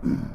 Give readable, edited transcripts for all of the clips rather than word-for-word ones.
Allah.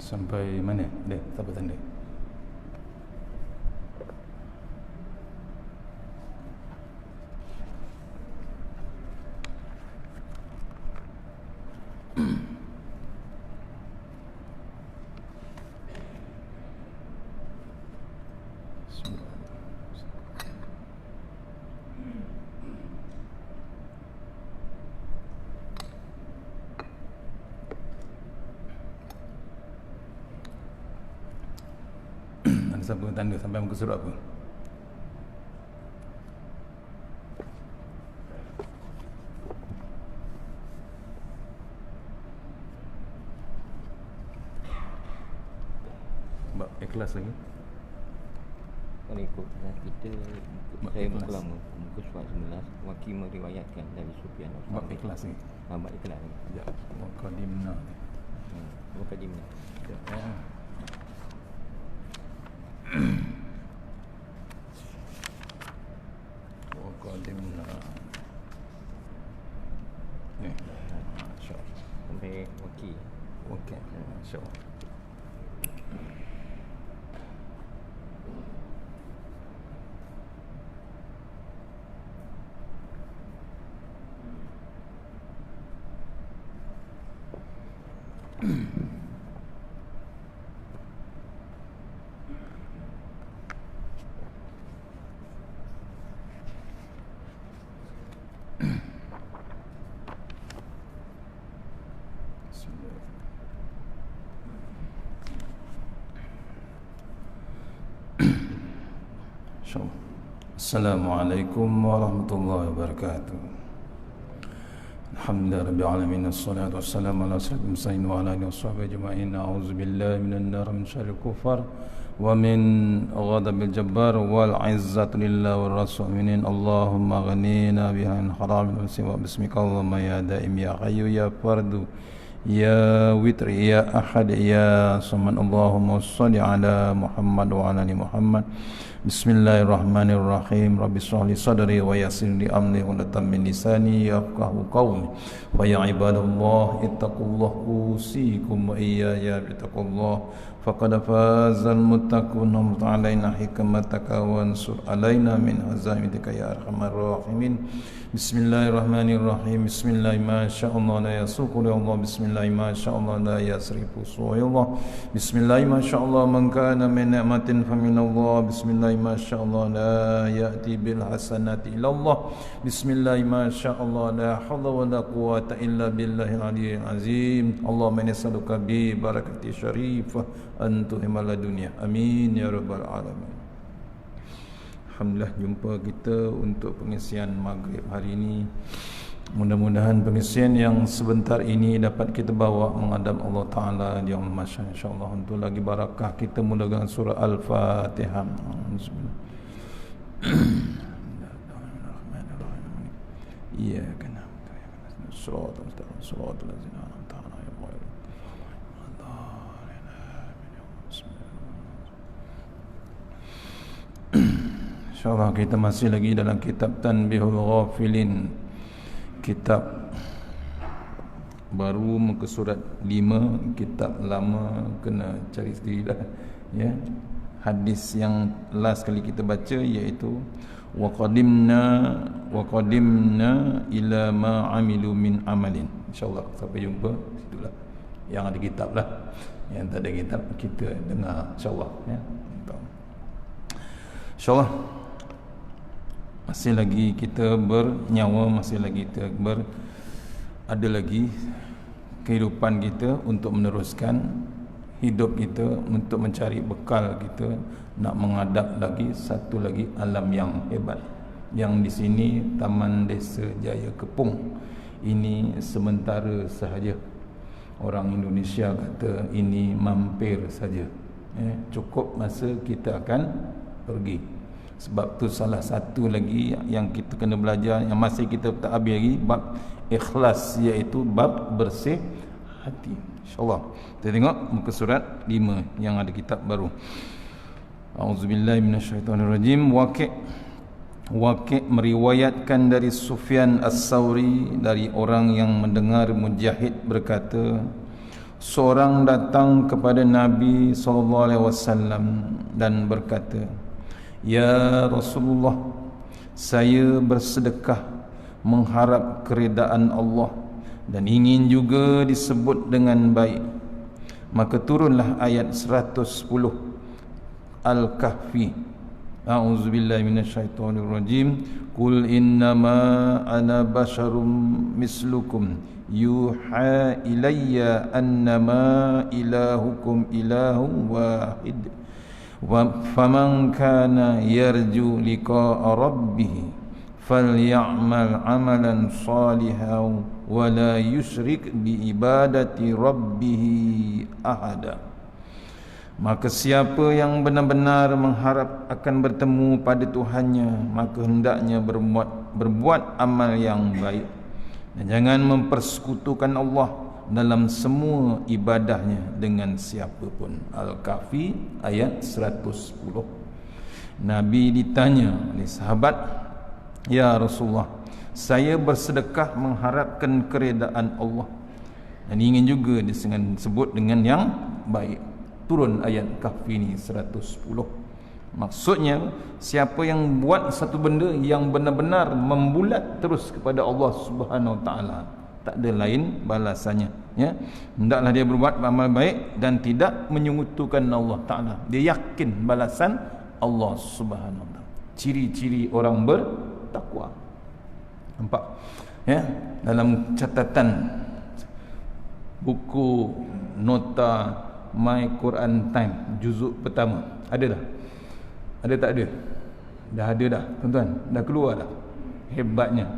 Sampai mana? Dia, apa tanda? Siapa tanda sampai muka surat apa? Bab ikhlas lagi. Kalau ikutlah kita saya muka lama, muka surat 11 Waqi meriwayatkan dari Sufyan. Bab ikhlas lagi. Bab ikhlas ni. Ya, waqadimna. Waqadimna. Ya. Waqadimna. Ni. Masya-Allah. Sampai Waqi. Okey. Masya-Allah. Assalamualaikum warahmatullahi wabarakatuh. Alhamdulillah rabbil alamin, wassalatu wassalamu ala asyrafil mursalin wa ala alihi washabbihi ajma'in. A'udzubillahi minan nar min syarril kufar wa min ghadabil jabbar wal 'izzatu lillahi war rasul minin. Allahumma ghanina biha min haramin wa bismika Allahumma ya daim ya hayyu ya fardu ya witr ya ahad ya samad. Allahumma shalli ala Muhammad wa ala ali Muhammad. Bismillahirrahmanirrahim. Rabbi shrah li sadri wa yassir li amri wa latam min lisani yafqahu qawli. Wa ya ibadallah ittaqullaha usikum wa iyaya bittaqullah. Faqad fazal muttaqun wa alaina hikmataka wa ansur alaina min hazamitika ya arhamar rahimin. Bismillahirrahmanirrahim. Bismillah ma sya'allah la yasuqu li Allah. Bismillah ma sya'allah la yasrifu su'illah. Bismillah ma sya'allah man kana min ni'matin fa min Allah. Bismillah ma sya'allah la ya'ti bil hasanati illa Allah. Bismillah ma sya'allah la hawla wa la quwwata illa billahil aliyyil azim. Allahumma nas'aluka bi barakati syarifah antu himala dunia. Amin ya rabbal alamin. Alhamdulillah jumpa kita untuk pengisian maghrib hari ini. Mudah-mudahan pengisian yang sebentar ini dapat kita bawa menghadap Allah Ta'ala yang Masya insyaAllah. Untuk lagi barakah kita mulakan surah Al-Fatihah. Bismillah. Iya kena. Surat Al-Zina. InsyaAllah kita masih lagi dalam kitab Tanbihul Ghafilin. Kitab baru muka surat 5. Kitab lama kena cari sendirilah ya. Hadis yang last kali kita baca iaitu wa qadimna ila ma amilu min amalin. InsyaAllah sampai jumpa situlah. Yang ada kitab lah, yang tak ada kitab kita dengar insyaAllah ya. InsyaAllah masih lagi kita bernyawa, masih lagi kita ada lagi kehidupan kita untuk meneruskan hidup kita untuk mencari bekal kita nak menghadap lagi satu lagi alam yang hebat. Yang di sini Taman Desa Jaya Kepung ini sementara sahaja. Orang Indonesia kata ini mampir saja. Cukup masa kita akan pergi. Sebab tu salah satu lagi yang kita kena belajar, yang masih kita tak habis lagi, bab ikhlas, iaitu bab bersih hati. InsyaAllah kita tengok muka surat 5 yang ada kitab baru. A'udzubillahi minasyaitonirrajim. Waqi' meriwayatkan dari Sufyan As-Sauri, dari orang yang mendengar Mujahid berkata, seorang datang kepada Nabi SAW dan berkata, ya Rasulullah, saya bersedekah mengharap keredaan Allah dan ingin juga disebut dengan baik. Maka turunlah ayat 110 Al-Kahfi. A'udzubillahi minasyaitonirrajim. Qul innama ana basyarum mislukum yuha ilayya annama ilahukum ilahun wahid. Faman kana yarju liqa'a rabbih falyamal amalan salihan wa la yusyrik bi ibadati rabbih ahada. Maka siapa yang benar-benar mengharap akan bertemu pada Tuhannya, maka hendaknya berbuat amal yang baik dan jangan mempersekutukan Allah dalam semua ibadahnya dengan siapa pun. Al-Kahfi ayat 110. Nabi ditanya oleh sahabat, ya Rasulullah, saya bersedekah mengharapkan keredaan Allah dan ingin juga disebut dengan yang baik. Turun ayat Kahfi ini 110. Maksudnya siapa yang buat satu benda yang benar-benar membulat terus kepada Allah Subhanahu Wa Taala, tak ada lain balasannya, ya. Hendaklah dia berbuat amal baik dan tidak menyekutukan Allah Taala. Dia yakin balasan Allah Subhanahu Wa Taala. Ciri-ciri orang bertakwa. Nampak, ya, dalam catatan buku nota My Quran Time juzuk pertama ada dah? Ada tak ada? Dah ada dah tuan-tuan, dah keluar dah. Hebatnya,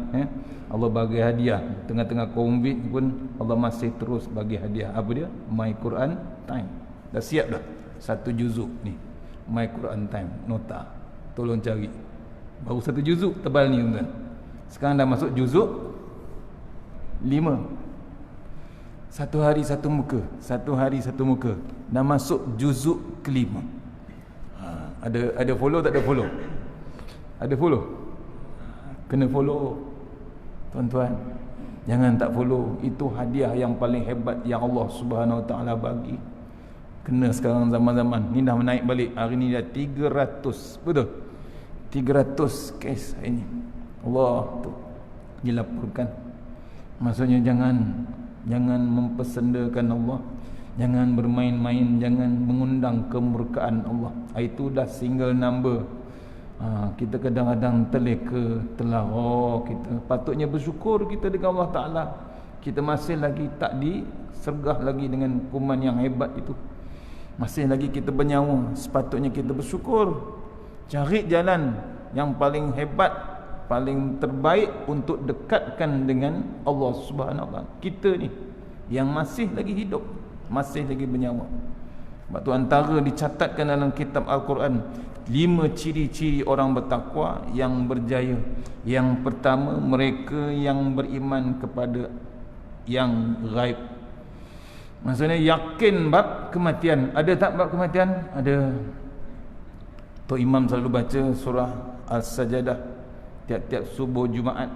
Allah bagi hadiah tengah-tengah Covid pun Allah masih terus bagi hadiah. Apa dia? My Quran Time. Dah siap dah satu juzuk ni, My Quran Time nota. Tolong cari. Baru satu juzuk tebal ni tuan-tuan. Sekarang dah masuk juzuk 5. Satu hari satu muka, satu hari satu muka. Dah masuk juzuk ke-5. Ada follow tak ada follow? Ada follow? Kena follow tuan-tuan. Jangan tak follow. Itu hadiah yang paling hebat yang Allah Subhanahu Wa Taala bagi. Kena sekarang zaman-zaman ni dah menaik balik. Hari ni dah 300. Betul? 300 kes hari ni. Allah tu dilaporkan. Maksudnya jangan mempersendakan Allah, jangan bermain-main, jangan mengundang kemurkaan Allah. Itu dah single number. Kita kadang-kadang telara kita. Patutnya bersyukur kita dengan Allah Ta'ala. Kita masih lagi tak disergah lagi dengan hukuman yang hebat itu. Masih lagi kita bernyawa. Sepatutnya kita bersyukur. Cari jalan yang paling hebat, paling terbaik untuk dekatkan dengan Allah Subhanahu Wa Taala. Kita ni yang masih lagi hidup, masih lagi bernyawa. Sebab tu antara dicatatkan dalam kitab Al-Quran 5 ciri-ciri orang bertakwa yang berjaya. Yang pertama, mereka yang beriman kepada yang ghaib. Maksudnya yakin bab kematian. Ada tak bab kematian? Ada. Tok Imam selalu baca surah As-Sajadah tiap-tiap subuh Jumaat.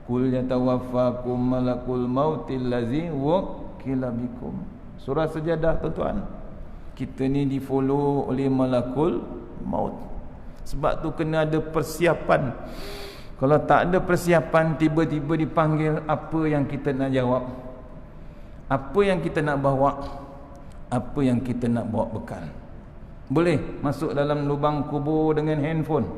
Qul yatawaffakum malakul mautil ladzi wukila bikum. Surah Sajadah tuan-tuan. Kita ni di follow oleh malakul maut. Sebab tu kena ada persiapan. Kalau tak ada persiapan, tiba-tiba dipanggil, apa yang kita nak jawab? Apa yang kita nak bawa? Apa yang kita nak bawa bekal? Boleh masuk dalam lubang kubur dengan handphone?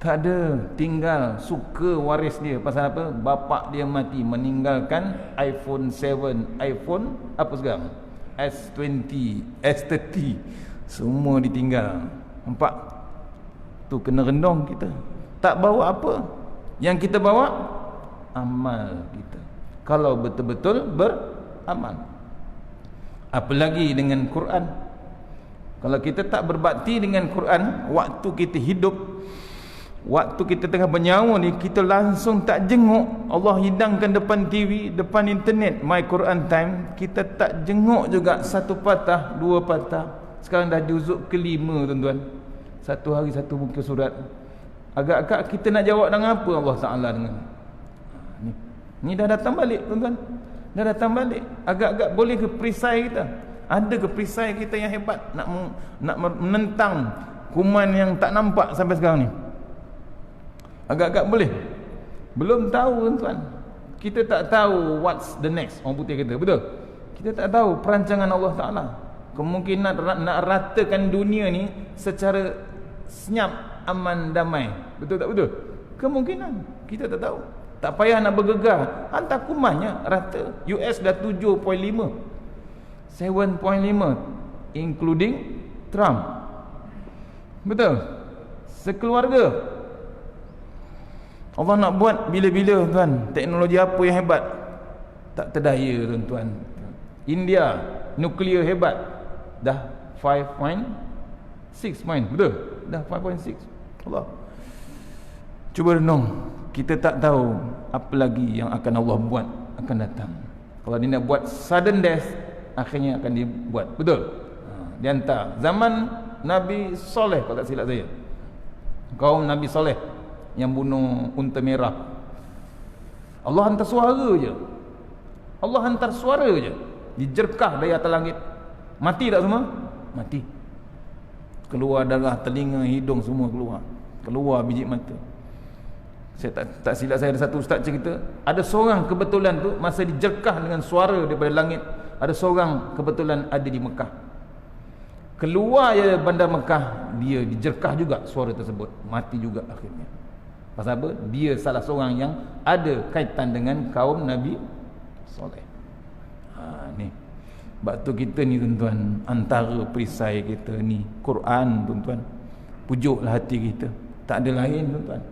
Tak ada. Tinggal suka waris dia. Pasal apa? Bapak dia mati, meninggalkan iPhone 7, iPhone apa sekarang? S20, S30 semua ditinggal. Nampak? Tu kena renung kita. Tak bawa apa. Yang kita bawa amal kita. Kalau betul-betul beramal. Apalagi dengan Quran. Kalau kita tak berbakti dengan Quran, waktu kita hidup, waktu kita tengah bernyawa ni, kita langsung tak jenguk. Allah hidangkan depan TV, depan internet My Quran Time, kita tak jenguk juga satu patah, dua patah. Sekarang dah juzuk ke-5 tuan-tuan. Satu hari satu muka surat. Agak-agak kita nak jawab dengan apa Allah Ta'ala dengan ni dah datang balik tuan-tuan. Dah datang balik. Agak-agak boleh ke perisai kita? Ada ke perisai kita yang hebat nak menentang kuman yang tak nampak sampai sekarang ni? Agak-agak boleh? Belum tahu tuan-tuan. Kita tak tahu what's the next. Orang putih kata, betul? Kita tak tahu perancangan Allah Ta'ala. Kemungkinan nak ratakan dunia ni secara senyap, aman, damai. Betul tak betul? Kemungkinan. Kita tak tahu. Tak payah nak bergegar. Hantar kumannya rata. US dah 7.5 including Trump. Betul? Sekeluarga. Allah nak buat bila-bila tuan. Teknologi apa yang hebat? Tak terdaya tuan-tuan. India nuklear hebat. Dah 5.6 main. Betul? Dah 5.6. Allah. Cuba renung. Kita tak tahu apa lagi yang akan Allah buat akan datang. Kalau dia nak buat sudden death, akhirnya akan dibuat. Betul? Dia hantar zaman Nabi Soleh, kalau tak silap saya, kaum Nabi Soleh yang bunuh unta merah, Allah hantar suara je. Allah hantar suara je, dijerkah dari atas langit. Mati tak semua? Mati. Keluar darah, telinga, hidung semua keluar. Keluar biji mata. Saya tak silap saya, ada satu ustaz cerita, ada seorang kebetulan tu masa dijerkah dengan suara daripada langit, ada seorang kebetulan ada di Mekah. Keluar je bandar Mekah, dia dijerkah juga suara tersebut, mati juga akhirnya. Pasal apa? Dia salah seorang yang ada kaitan dengan kaum Nabi Soleh. Ni waktu kita ni tuan-tuan, antara perisai kita ni Quran tuan-tuan. Pujuklah hati kita, tak ada lain tuan-tuan.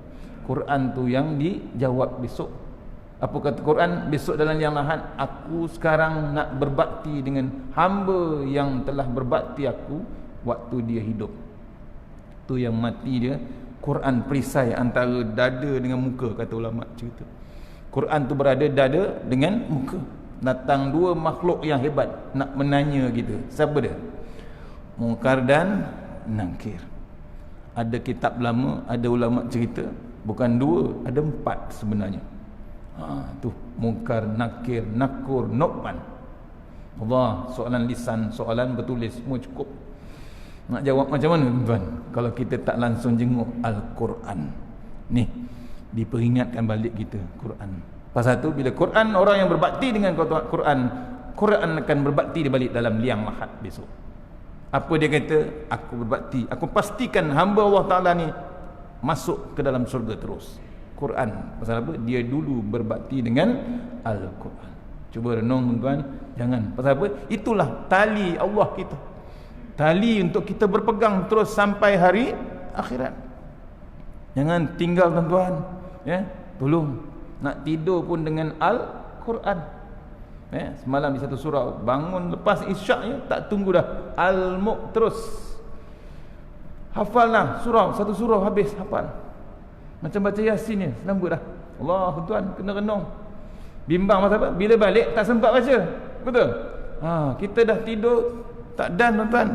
Quran tu yang dijawab besok. Apa kata Quran besok dalam liang lahat? Aku sekarang nak berbakti dengan hamba yang telah berbakti aku waktu dia hidup. Tu yang mati dia. Quran perisai antara dada dengan muka, kata ulama cerita. Quran tu berada dada dengan muka. Datang dua makhluk yang hebat nak menanya kita. Siapa dia? Munkar dan Nakir. Ada kitab lama, ada ulama cerita, bukan dua, ada 4 sebenarnya. Tu Munkar, Nakir, Nakur, Nu'man. Allah, soalan lisan, soalan bertulis, semua cukup. Nak jawab macam mana tuan? Kalau kita tak langsung jenguk Al-Quran. Ni diperingatkan balik kita Quran. Pasal tu bila Quran, orang yang berbakti dengan Quran, Quran akan berbakti di balik dalam liang lahat besok. Apa dia kata? Aku berbakti, aku pastikan hamba Allah Ta'ala ni masuk ke dalam surga terus. Quran. Pasal apa? Dia dulu berbakti dengan Al-Quran. Cuba renung tuan-tuan. Jangan. Pasal apa? Itulah tali Allah kita. Tali untuk kita berpegang terus sampai hari akhirat. Jangan tinggal tuan-tuan. Ya, tolong. Nak tidur pun dengan Al-Quran. Ya, semalam di satu surau, bangun lepas isyak ya, tak tunggu dah. Al-Mulk terus. Hafallah surau, satu surau habis hafal. Macam baca Yasin ni, selambut dah. Allah tuan, kena renung. Bimbang pasal apa? Bila balik tak sempat baca. Betul? Kita dah tidur tak dan tuan-tuan.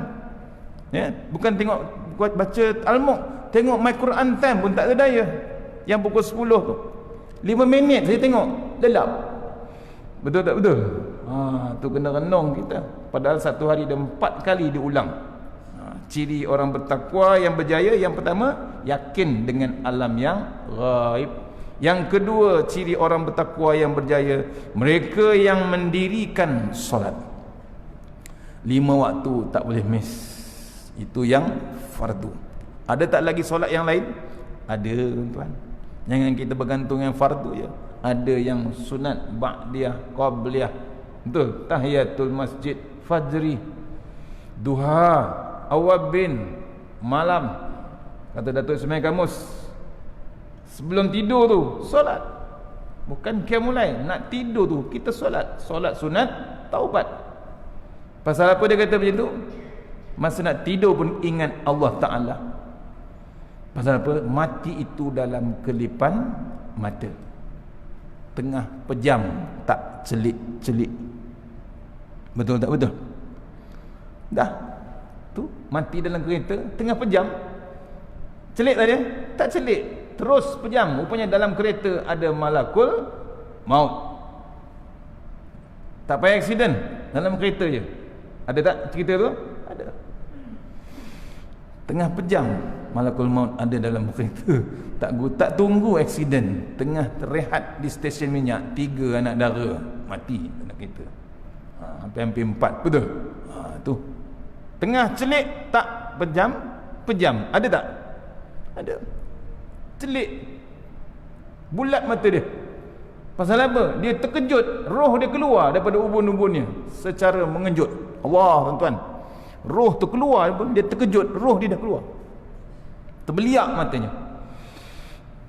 Ya, bukan tengok baca Al-Mulk, tengok My Quran Time pun tak ada daya. Yang pukul 10 tu. 5 minit saya tengok, lelap. Betul tak betul? Tu kena renung kita. Padahal satu hari ada 4 kali diulang. Ciri orang bertakwa yang berjaya, yang pertama, yakin dengan alam yang ghaib. Yang kedua, ciri orang bertakwa yang berjaya, mereka yang mendirikan solat 5 waktu, tak boleh miss. Itu yang fardu. Ada tak lagi solat yang lain? Ada tuan-tuan. Jangan kita bergantung yang fardu je. Ada yang sunat, ba'diyah, qabliyah. Betul? Tahiyatul masjid, fajri, duha, awabin, malam. Kata Datuk Ismail Kamus, sebelum tidur tu solat. Bukan qiyamul lail, nak tidur tu kita solat. Solat sunat taubat. Pasal apa dia kata macam tu? Masa nak tidur pun ingat Allah Ta'ala. Pasal apa? Mati itu dalam kelipan mata, tengah pejam, tak celik-celik. Betul tak betul? Dah tu mati dalam kereta tengah pejam. Celik tak dia? Tak celik, terus pejam. Rupanya dalam kereta ada malakul maut. Tak payah aksiden, dalam kereta je. Ada tak cerita tu? Ada. Tengah pejam, malakul maut ada dalam kereta. Tak tunggu aksiden, tengah rehat di stesen minyak, 3 anak dara mati dalam kereta. Hampir-hampir 4, betul? Tu tengah celik, tak pejam. Ada tak? Ada. Celik, bulat mata dia. Pasal apa? Dia terkejut, roh dia keluar daripada ubun-ubunnya secara mengejut. Allah, tuan-tuan, roh tu keluar, dia terkejut, roh dia dah keluar, terbeliak matanya.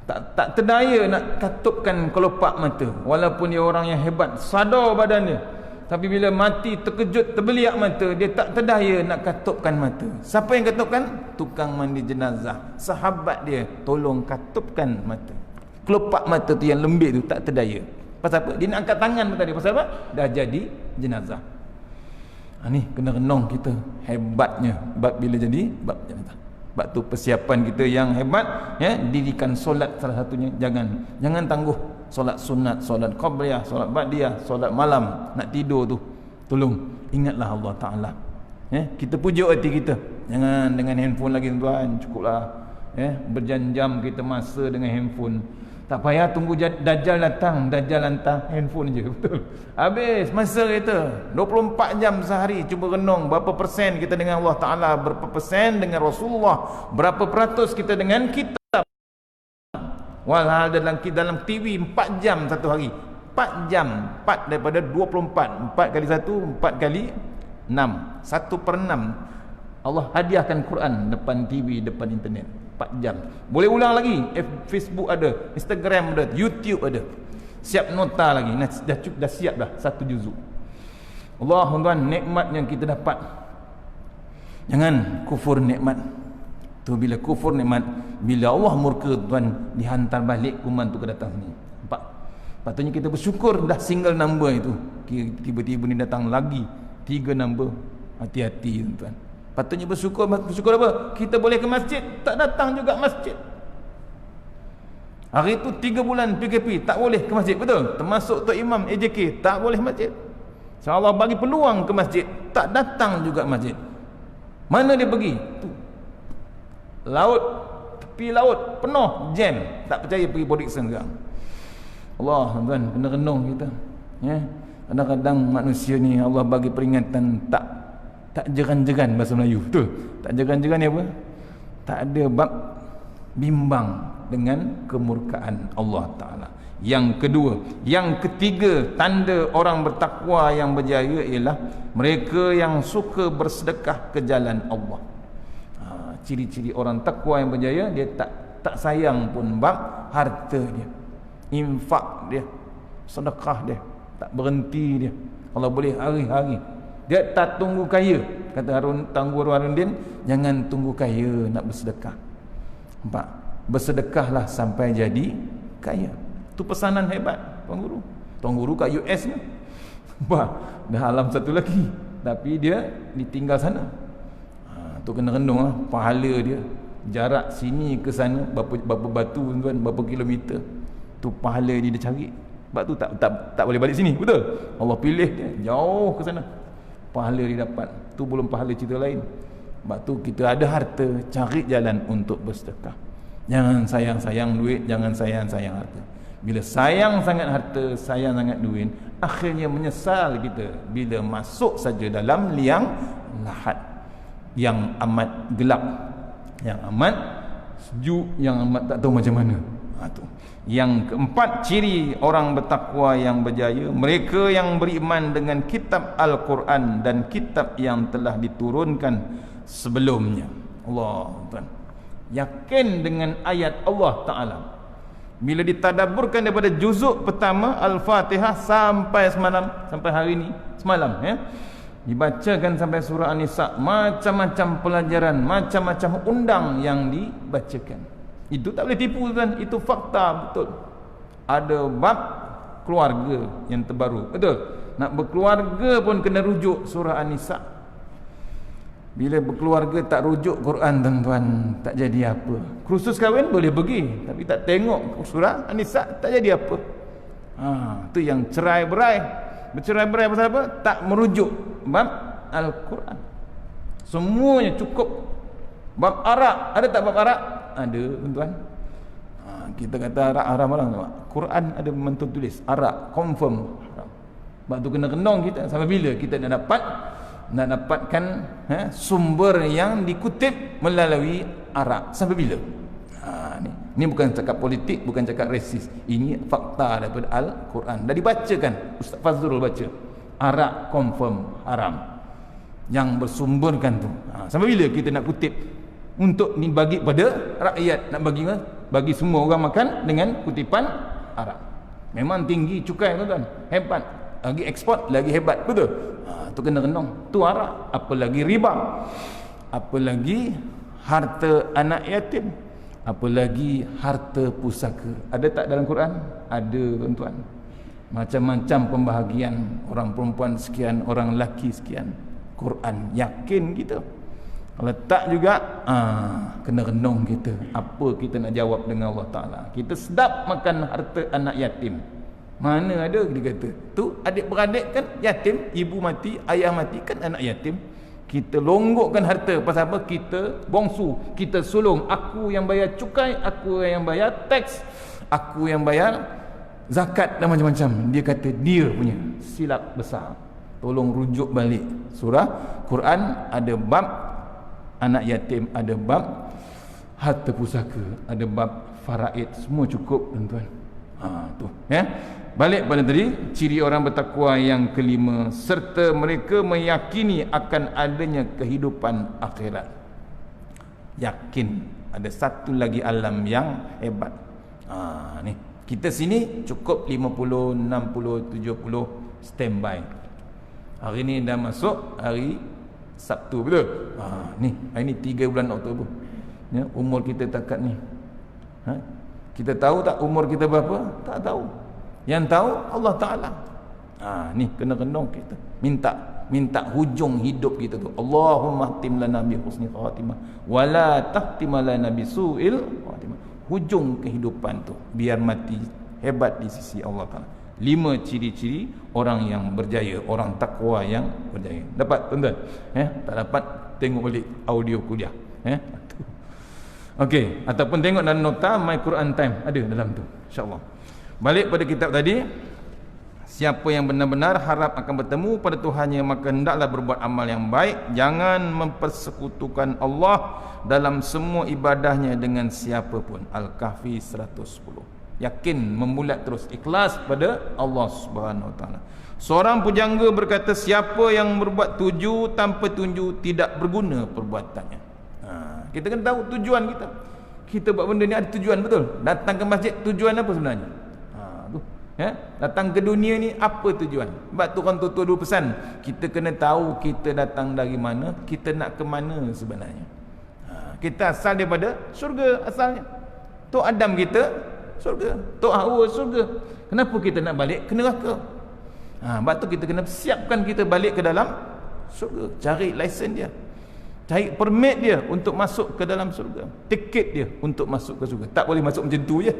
Tak terdaya nak katupkan kelopak mata, walaupun dia orang yang hebat, sadar badan dia, tapi bila mati terkejut, terbeliak mata, dia tak terdaya nak katupkan mata. Siapa yang katupkan? Tukang mandi jenazah, sahabat dia tolong katupkan mata. Kelopak mata tu yang lembik tu tak terdaya. Pasal apa? Dia nak angkat tangan pun tadi. Pasal apa? Dah jadi jenazah. Ni kena renung kita hebatnya bab bila jadi bab jenazah. Bab tu persiapan kita yang hebat, ya. Dirikan solat salah satunya. Jangan tangguh solat sunat, solat qabliyah, solat ba'diyah, solat malam nak tidur tu. Tolong ingatlah Allah Taala. Ya, kita pujuk hati kita. Jangan dengan handphone lagi, tuan. Cukuplah. Ya, berjam-jam kita masa dengan handphone. Tak payah tunggu Dajjal datang, Dajjal hantar handphone je, betul. Habis masa kita 24 jam sehari. Cuba renung berapa persen kita dengan Allah Ta'ala, berapa persen dengan Rasulullah, berapa peratus kita dengan kitab. Walhal dalam TV 4 jam satu hari. 4 jam, 4 daripada 24, 4 kali 1, 4 kali 6, 1/6 Allah hadiahkan Quran depan TV, depan internet. 4 jam. Boleh ulang lagi. Facebook ada, Instagram ada, YouTube ada. Siap nota lagi. Dah siap dah 1 juzuk. Allah, tuan, nikmat yang kita dapat. Jangan kufur nikmat. Tu bila kufur nikmat, bila Allah murka, tuan, dihantar balik kuman tu ke datang sini. Nampak? Patutnya kita bersyukur dah single number itu. Tiba-tiba ni datang lagi 3 number. Hati-hati, tuan. Patutnya bersyukur apa? Kita boleh ke masjid, tak datang juga masjid. Hari itu 3 bulan PKP, tak boleh ke masjid, betul? Termasuk Tok Imam AJK, tak boleh masjid. InsyaAllah bagi peluang ke masjid, tak datang juga masjid. Mana dia pergi? Tu laut, tepi laut penuh, jam. Tak percaya pergi Bodikson sekarang. Allah, tuan, kena renung kita, ya. Kadang-kadang manusia ni Allah bagi peringatan tak jeran-jeran bahasa Melayu, betul? Tak jeran-jeran ni apa? Tak ada bab bimbang dengan kemurkaan Allah Ta'ala. Yang kedua, yang ketiga, tanda orang bertakwa yang berjaya ialah mereka yang suka bersedekah ke jalan Allah. Ciri-ciri orang takwa yang berjaya, dia tak sayang pun bab harta dia, infak dia, sedekah dia, tak berhenti dia. Allah boleh hari-hari. Dia tak tunggu kaya. Kata Tangguh Harudin, jangan tunggu kaya nak bersedekah. Nampak? Bersedekahlah sampai jadi kaya. Tu pesanan hebat Tuan Guru. Tuan Guru kat US ni. Dah alam satu lagi, tapi dia ditinggal sana. Tu kena renung lah. Pahala dia, jarak sini ke sana berapa batu, tuan, berapa kilometer. Tu pahala dia cari. Sebab tu tak boleh balik sini, betul? Allah pilih dia jauh ke sana. Pahala dia dapat. Tu belum pahala cerita lain. Sebab tu kita ada harta, cari jalan untuk bersedekah. Jangan sayang-sayang duit, jangan sayang-sayang harta. Bila sayang sangat harta, sayang sangat duit, akhirnya menyesal kita bila masuk saja dalam liang lahat yang amat gelap, yang amat sejuk, yang amat tak tahu macam mana. Tu. Yang keempat ciri orang bertakwa yang berjaya, mereka yang beriman dengan kitab Al-Quran dan kitab yang telah diturunkan sebelumnya. Allah Tuhan, yakin dengan ayat Allah Ta'ala. Bila ditadaburkan daripada juzuk pertama Al-Fatihah sampai semalam, sampai hari ini semalam, dibacakan sampai surah An-Nisa, macam-macam pelajaran, macam-macam undang yang dibacakan. Itu tak boleh tipu tuan, itu fakta betul. Ada bab keluarga yang terbaru, betul. Nak berkeluarga pun kena rujuk surah An-Nisa. Bila berkeluarga tak rujuk Quran tuan-tuan, tak jadi apa. Kursus kahwin boleh pergi, tapi tak tengok surah An-Nisa, tak jadi apa. Tu yang cerai-berai. Bercerai-berai pasal apa? Tak merujuk bab Al-Quran. Semuanya cukup. Bab arak, ada tak bab arak? Ada tuan-tuan. Kita kata arak haram lah. Quran ada memang tulis arak confirm haram. Sebab tu kena renung kita. Sampai bila kita nak dapatkan sumber yang dikutip melalui arak? Sampai bila? Ni bukan cakap politik, bukan cakap resis. Ini fakta daripada Al-Quran. Dah dibacakan, Ustaz Fazrul baca. Arak confirm haram. Yang bersumberkan tu. Sampai bila kita nak kutip untuk ni bagi pada rakyat, nak bagi semua orang makan dengan kutipan arak? Memang tinggi cukai tuan-tuan, hebat. Lagi ekspor lagi hebat, betul. Tu kena renung. Tu arak, apa lagi riba, apa lagi harta anak yatim, apa lagi harta pusaka. Ada tak dalam Quran? Ada tuan-tuan. Macam-macam pembahagian, orang perempuan sekian, orang lelaki sekian. Quran yakin kita. Kalau tak juga kena renung kita. Apa kita nak jawab dengan Allah Ta'ala? Kita sedap makan harta anak yatim. Mana ada dia kata tu adik-beradik kan yatim, ibu mati, ayah mati kan anak yatim. Kita longgokkan harta. Pasal apa? Kita bongsu, kita sulung. Aku yang bayar cukai, aku yang bayar teks, aku yang bayar zakat dan macam-macam. Dia kata dia punya silap besar. Tolong rujuk balik surah Quran. Ada bab anak yatim, ada bab harta pusaka, ada bab faraid. Semua cukup tuan-tuan. Tu balik pada tadi, ciri orang bertakwa yang kelima, serta mereka meyakini akan adanya kehidupan akhirat. Yakin ada satu lagi alam yang hebat. Ni kita sini cukup 50, 60, 70 standby. Hari ni dah masuk hari Sabtu, betul? Ni hari ni 3 bulan Oktober. Ya, umur kita takat ni. Kita tahu tak umur kita berapa? Tak tahu. Yang tahu Allah Ta'ala. Ni kena renung kita. Minta hujung hidup kita tu. Allahumma khtim lana bi husni khatimah wa la tahtim lana bi su'il khatimah. Hujung kehidupan tu biar mati hebat di sisi Allah Ta'ala. 5 ciri-ciri orang yang berjaya, orang takwa yang berjaya. Dapat tuan-tuan? Tak dapat tengok balik audio kuliah. Okey, ataupun tengok dalam nota My Quran Time, ada dalam tu, insya-Allah. Balik pada kitab tadi, siapa yang benar-benar harap akan bertemu pada Tuhannya, maka hendaklah berbuat amal yang baik, jangan mempersekutukan Allah dalam semua ibadahnya dengan siapa pun. Al-Kahfi 110. Yakin, membulat terus, ikhlas pada Allah Subhanahu Wa Taala. Seorang pujangga berkata, siapa yang berbuat tuju tanpa tuju tidak berguna perbuatannya. Kita kena tahu tujuan kita. Kita buat benda ni ada tujuan, betul? Datang ke masjid tujuan apa sebenarnya? Datang ke dunia ni apa tujuan? Sebab tu orang tua-tua dulu pesan, kita kena tahu kita datang dari mana, kita nak ke mana sebenarnya. Kita asal daripada syurga asalnya. Tok Adam kita syurga, Tok Hawa syurga. Kenapa kita nak balik ke neraka? Sebab tu kita kena siapkan kita balik ke dalam syurga. Cari lesen dia, cari permit dia untuk masuk ke dalam syurga, tiket dia untuk masuk ke syurga. Tak boleh masuk macam tu je.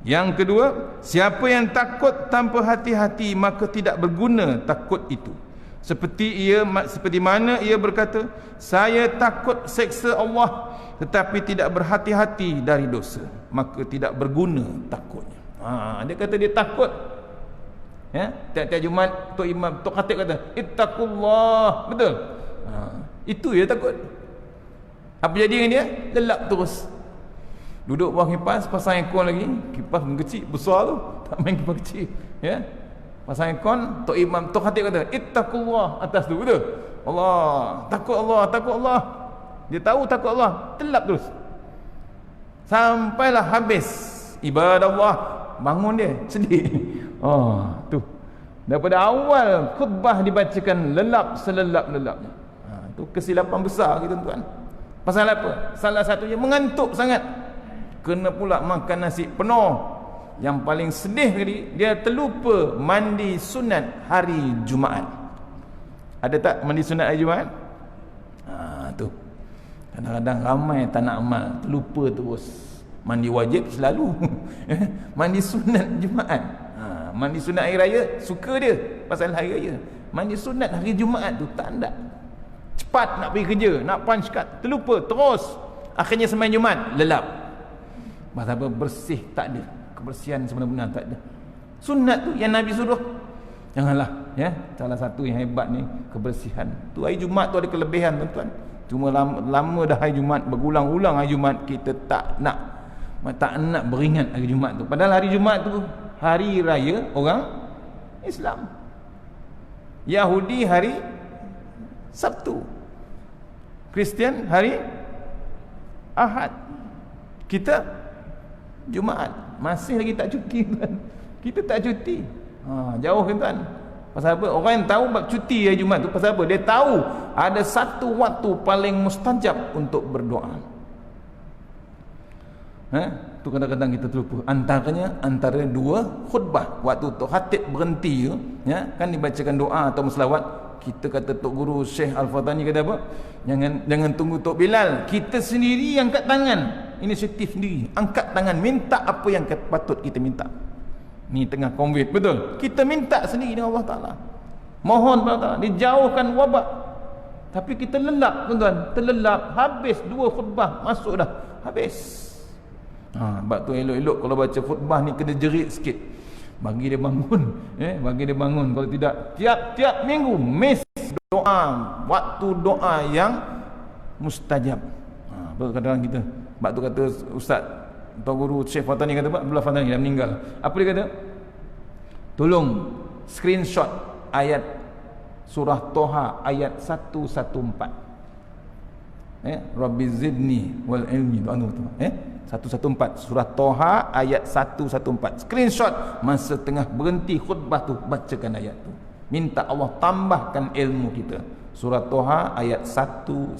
Yang kedua, siapa yang takut tanpa hati-hati, maka tidak berguna takut itu. Seperti mana ia berkata, saya takut seksa Allah, tetapi tidak berhati-hati dari dosa, maka tidak berguna takutnya. Dia kata dia takut. Tiap-tiap Jumaat Tok Imam, Tok Khatib kata ittaqullah, betul? Itu dia takut. Apa jadi dengan dia? Lelap terus. Duduk bawah kipas, pasang aircon lagi. Kipas kecil, besar tu. Tak main kipas kecil. Ya. Pasang aircon, Tok Imam, Tok Khatib kata, ittaqullah atas tu, betul? Allah, takut Allah, takut Allah. Dia tahu takut Allah, telap terus. Sampailah habis ibadah Allah, bangun dia, sedih. Oh, tu. Daripada awal khutbah dibacakan lelap selelap-lelapnya. Tu kesilapan besar kita tuan. Pasal apa? Salah satunya mengantuk sangat. Kena pula makan nasi penuh. Yang paling sedih tadi, dia terlupa mandi sunat hari Jumaat. Ada tak mandi sunat hari Jumaat? Tu. Kadang-kadang ramai tak nak amal, terlupa terus. Mandi wajib selalu. Mandi sunat Jumaat. Mandi sunat hari raya suka dia pasal hari raya. Mandi sunat hari Jumaat tu tak nak. Cepat nak pergi kerja, nak punch card, terlupa terus. Akhirnya sembahyang Jumaat lelap. Pasal apa? Bersih tak ada. Kebersihan sebenar-benar tak ada. Sunat tu yang Nabi suruh. Janganlah, ya. Salah satu yang hebat ni kebersihan. Tu hari Jumaat tu ada kelebihan tuan-tuan. Cuma lama dah hari Jumaat, berulang-ulang hari Jumaat kita tak nak beringat hari Jumaat tu. Padahal hari Jumaat tu hari raya orang Islam. Yahudi hari Sabtu. Kristian hari Ahad. Kita Jumaat. Masih lagi tak cuti tuan. Kita tak cuti. Jauh kan tuan. Pasal apa? Orang yang tahu bab cuti hari Jumaat tu pasal apa? Dia tahu ada satu waktu paling mustajab untuk berdoa. Tu kadang-kadang kita terlupa. Antara dua khutbah. Waktu Tok Khatib berhenti tu, ya, kan dibacakan doa atau selawat. Kita kata Tok Guru Syekh Al-Fatani kata apa? Jangan tunggu Tok Bilal. Kita sendiri angkat tangan. Inisiatif sendiri. Angkat tangan. Minta apa yang patut kita minta. Ni tengah COVID. Betul? Kita minta sendiri dengan Allah Ta'ala. Mohon Allah Ta'ala. Dijauhkan wabak. Tapi kita lelap tuan-tuan. Terlelap. Habis 2 khutbah. Masuk dah. Habis. Sebab tu elok-elok kalau baca khutbah ni kena jerit sikit. Bagi dia bangun. Bagi dia bangun. Kalau tidak, tiap-tiap minggu miss doa. Waktu doa yang mustajab. Kadang-kadang kita. Sebab tu kata Ustaz Tuan Guru Syekh Fatani kata, Abdullah Fatani dah meninggal. Apa dia kata? Tolong screenshot ayat surah Toha ayat 114. Rabbi zidni wal ilmi. 114 surah Toha ayat 114. Screenshot masa tengah berhenti khutbah tu, bacakan ayat tu. Minta Allah tambahkan ilmu kita. Surah Toha ayat 114.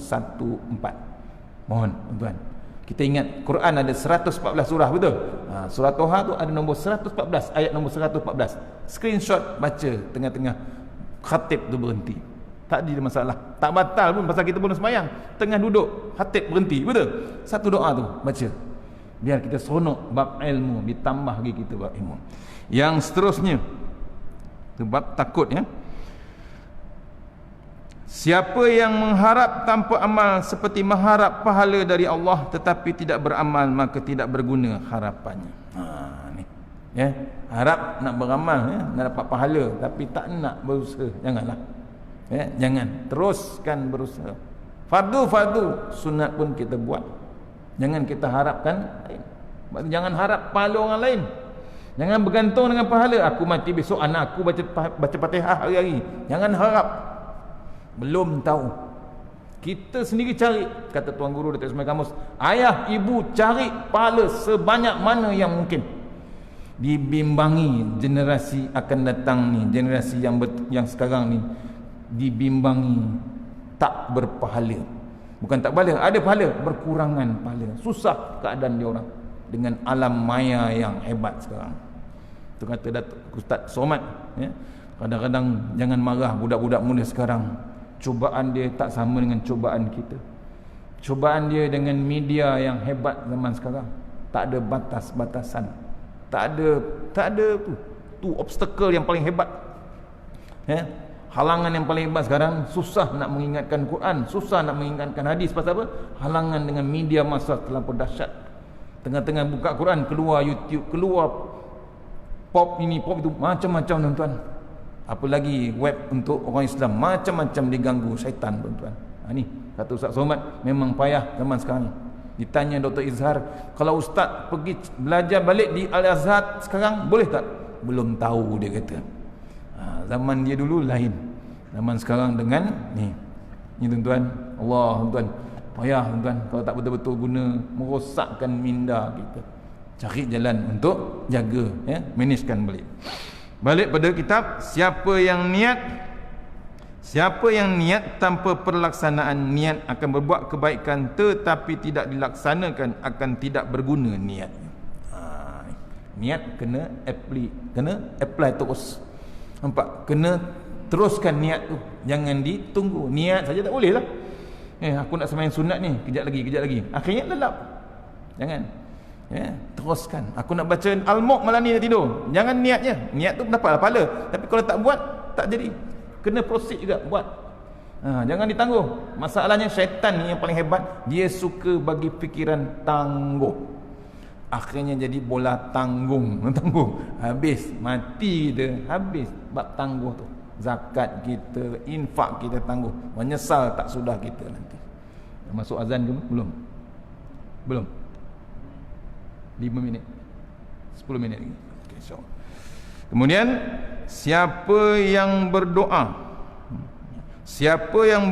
Mohon tuan. Kita ingat Quran ada 114 surah, betul? Surah Toha tu ada nombor 114, ayat nombor 114. Screenshot baca tengah-tengah khatib tu berhenti. Tak ada masalah. Tak batal pun pasal kita belum sembahyang. Tengah duduk, khatib berhenti, betul? Satu doa tu baca. Biar kita seronok bab ilmu, ditambah lagi kita bab ilmu. Yang seterusnya tu bab takut, ya. Siapa yang mengharap tanpa amal seperti mengharap pahala dari Allah tetapi tidak beramal, maka tidak berguna harapannya. Ni. Ya, harap nak beramal, ya, nak dapat pahala tapi tak nak berusaha. Janganlah. Ya, jangan. Teruskan berusaha. Fardu sunat pun kita buat. Jangan kita harapkan lain. Jangan harap pahala orang lain. Jangan bergantung dengan pahala. Aku mati besok anak aku baca Fatihah hari-hari. Jangan harap. Belum tahu. Kita sendiri cari, kata Tuan Guru Datuk Ismail Kamus, ayah ibu cari pahala sebanyak mana yang mungkin. Dibimbangi generasi akan datang ni, generasi yang sekarang ni dibimbangi tak berpahala. Bukan tak pahala, ada pahala, berkurangan pahala. Susah keadaan dia orang dengan alam maya yang hebat sekarang. Tu kata Datuk Ustaz Somad, ya. Kadang-kadang jangan marah budak-budak muda sekarang. Cubaan dia tak sama dengan cubaan kita. Cubaan dia dengan media yang hebat zaman sekarang. Tak ada batas-batasan. Tak ada tu obstacle yang paling hebat. Ya. Halangan yang paling hebat sekarang, susah nak mengingatkan Quran, susah nak mengingatkan hadis. Pasal apa? Halangan dengan media masa terlampau dahsyat. Tengah-tengah buka Quran, keluar YouTube, keluar pop ini, pop itu, macam-macam tuan-tuan. Apa lagi web untuk orang Islam, macam-macam diganggu syaitan tuan-tuan. Ni kata Ustaz Somad, memang payah zaman sekarang ni. Ditanya Dr. Izhar, kalau ustaz pergi belajar balik di Al-Azhar sekarang boleh tak? Belum tahu, dia kata. Zaman dia dulu lain, zaman sekarang dengan ni tuan-tuan. Allah, tuan-tuan, payah tuan-tuan kalau tak betul-betul guna, merosakkan minda kita. Cari jalan untuk jaga, managekan balik pada kitab. Siapa yang niat tanpa pelaksanaan niat akan berbuat kebaikan tetapi tidak dilaksanakan akan tidak berguna niat. Niat kena apply terus. Nampak? Kena teruskan niat tu. Jangan ditunggu. Niat saja tak boleh lah. Aku nak sembahyang sunat ni, kejap lagi. Akhirnya lelap. Jangan. Teruskan. Aku nak baca Al-Mulk malam ni nak tidur. Jangan niatnya. Niat tu dapatlah pahala. Tapi kalau tak buat, tak jadi. Kena proceed juga buat. Jangan ditangguh. Masalahnya syaitan ni yang paling hebat, dia suka bagi fikiran tangguh. Akhirnya jadi bola tanggung. Habis, mati kita, habis bab tangguh tu. Zakat kita, infak kita tangguh. Menyesal tak sudah kita nanti. Masuk azan ke belum? Belum. 5 minit. 10 minit lagi. Okey, insya-Allah. Kemudian siapa yang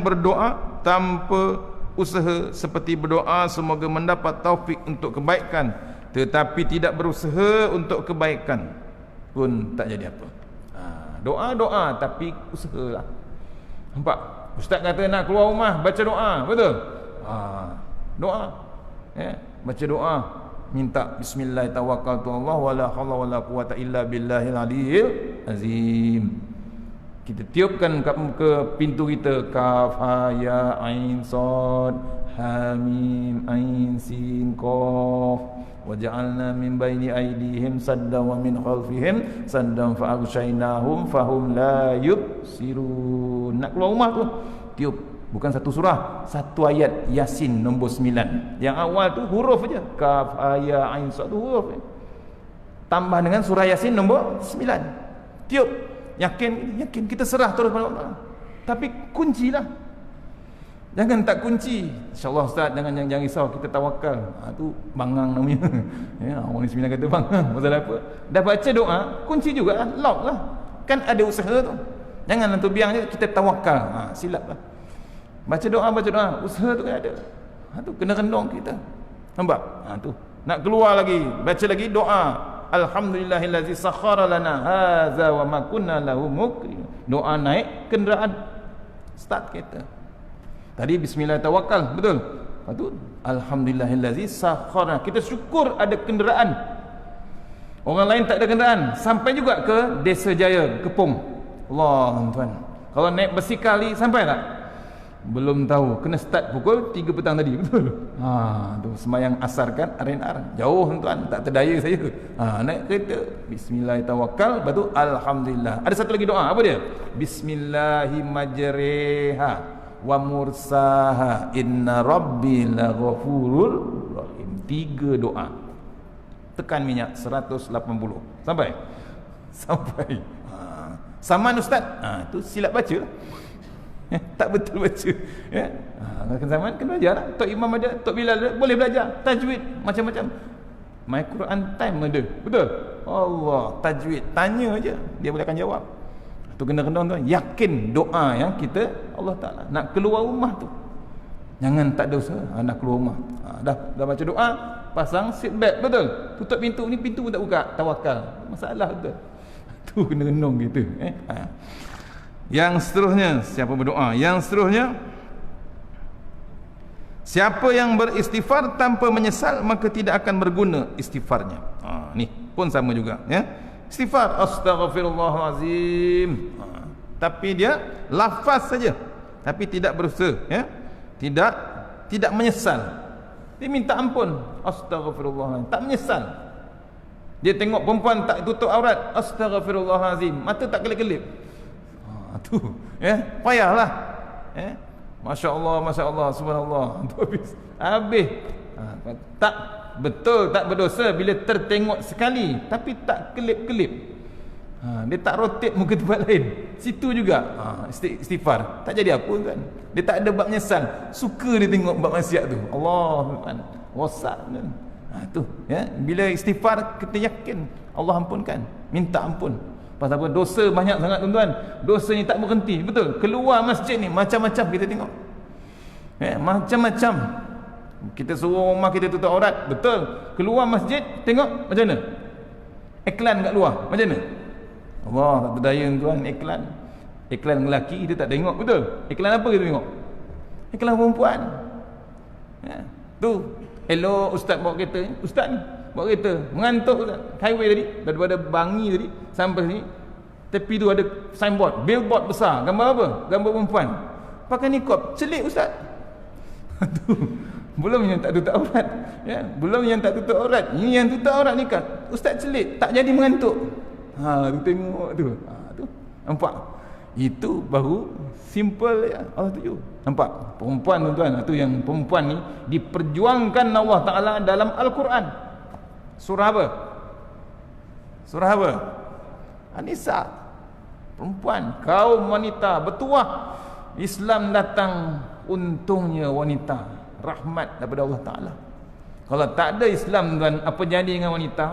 berdoa tanpa usaha seperti berdoa semoga mendapat taufik untuk kebaikan tetapi tidak berusaha untuk kebaikan pun tak jadi apa. Doa tapi usahalah. Nampak? Ustaz kata nak keluar rumah baca doa, betul? Doa. Baca doa, minta bismillah tawakkaltu Allah wala haula wala quwata illa billahil aliyil azim. Kita tiupkan ke pintu kita, kaf ha ya ain sad ha mim ain sin qaf waja'alna min baini aydihim saddan wa min khalfihim saddan fa aghshaynahum fahum la yubsirun. Nak keluar rumah tu tiup, bukan satu surah, satu ayat Yasin nombor 9. Yang awal tu huruf aja, kaf ha ya ain sad tu huruf je. Tambah dengan surah Yasin nombor 9. Tiup, yakin kita serah terus pada Allah. Tapi kuncilah. Jangan tak kunci. InsyaAllah Ustaz, jangan risau, kita tawakal. Tu bangang namanya. Orang ni sebenarnya kata bangang. Pasal apa? Dah baca doa, kunci juga lah, lock lah. Kan ada usaha tu. Jangan tu biang je, kita tawakal. Silap lah. Baca doa, usaha tu kan ada. Tu kena rendong kita. Nampak? Tu. Nak keluar lagi, baca lagi doa. Alhamdulillahillazi sakhara lana hadza wa ma kunna lahu muqrin. Doa naik kenderaan, start kereta. Tadi bismillah tawakal, betul? Lepas tu alhamdulillahillazi sakhara. Kita syukur ada kenderaan. Orang lain tak ada kenderaan, sampai juga ke Desa Jaya, Kepong. Allah, tuan. Kalau naik basikal sampai tak? Belum tahu. Kena start pukul 3 petang tadi, betul? Tu sembahyang asar kan, RNR. Jauh tuan, tak terdaya saya. Naik kereta, bismillah tawakal, lepas tu alhamdulillah. Ada satu lagi doa, apa dia? Bismillahimajriha wa mursaha inna rabbi laghafurur rahim. 3 doa. Tekan minyak 180. Sampai. Saman ustaz. Tu silap baca. Tak betul baca. Zaman kena belajar lah. Tok Imam ada, Tok Bilal ada, boleh belajar. Tajwid macam-macam. My Quran Time ada. Betul? Allah, tajwid. Tanya je, dia boleh akan jawab. Tu kena rendang tu. Yakin doa yang kita Allah Ta'ala nak keluar rumah tu. Jangan tak ada usaha. Nak keluar rumah. Dah baca doa, pasang seat belt, betul? Tutup pintu ni, pintu pun tak buka. Tawakal. Masalah betul. Tu kena rendang gitu. Yang seterusnya, siapa berdoa? Yang seterusnya, siapa yang beristighfar tanpa menyesal maka tidak akan berguna istighfarnya. Ni pun sama juga, ya. Istighfar, astaghfirullahalazim. Tapi dia lafaz saja, tapi tidak berusaha, ya. Tidak menyesal. Dia minta ampun, astaghfirullahalazim, tak menyesal. Dia tengok perempuan tak tutup aurat, astaghfirullahalazim, mata tak kelip-kelip. Tu, payahlah. Masya Allah, subhanallah. Tu habis. Tak betul, tak berdosa bila tertengok sekali, tapi tak kelip-kelip. Dia tak rotate muka tempat lain. Situ juga istighfar. Tak jadi apa kan? Dia tak ada bab menyesal. Suka dia tengok bab maksiat tu. Allah. rosak kan. Tu ya, bila istighfar kita yakin Allah ampunkan, minta ampun. Pasal apa? Dosa banyak sangat tuan-tuan. Dosa ni tak berhenti. Betul. Keluar masjid ni macam-macam kita tengok. Ya, macam-macam. Kita suruh rumah kita tutup aurat. Betul. Keluar masjid tengok macam mana? Iklan kat luar macam mana? Allah tak berdaya tuan, iklan. Iklan lelaki kita tak tengok. Betul. Iklan apa kita tengok? Iklan perempuan. Ya. Tu. Hello ustaz bawa kereta. Ustaz ni bawa kereta mengantuk ustaz. Highway tadi daripada Bangi tadi sampai sini, tepi tu ada signboard, billboard besar, gambar apa? Gambar perempuan pakai nikab, celik ustaz. Tu belum yang tak tutup aurat ya, belum yang tak tutup aurat, ini yang tutup aurat ni kan ustaz celik, tak jadi mengantuk. Tu tengok tu. Tu nampak, itu baru simple ya, Allah tuju. Nampak perempuan tuan-tuan, tu yang perempuan ni diperjuangkan Allah Taala dalam Al-Quran. Surah apa? Surah apa? An-Nisa. Perempuan, kaum wanita bertuah. Islam datang, untungnya wanita, rahmat daripada Allah Taala. Kalau tak ada Islam tuan, apa jadi dengan wanita?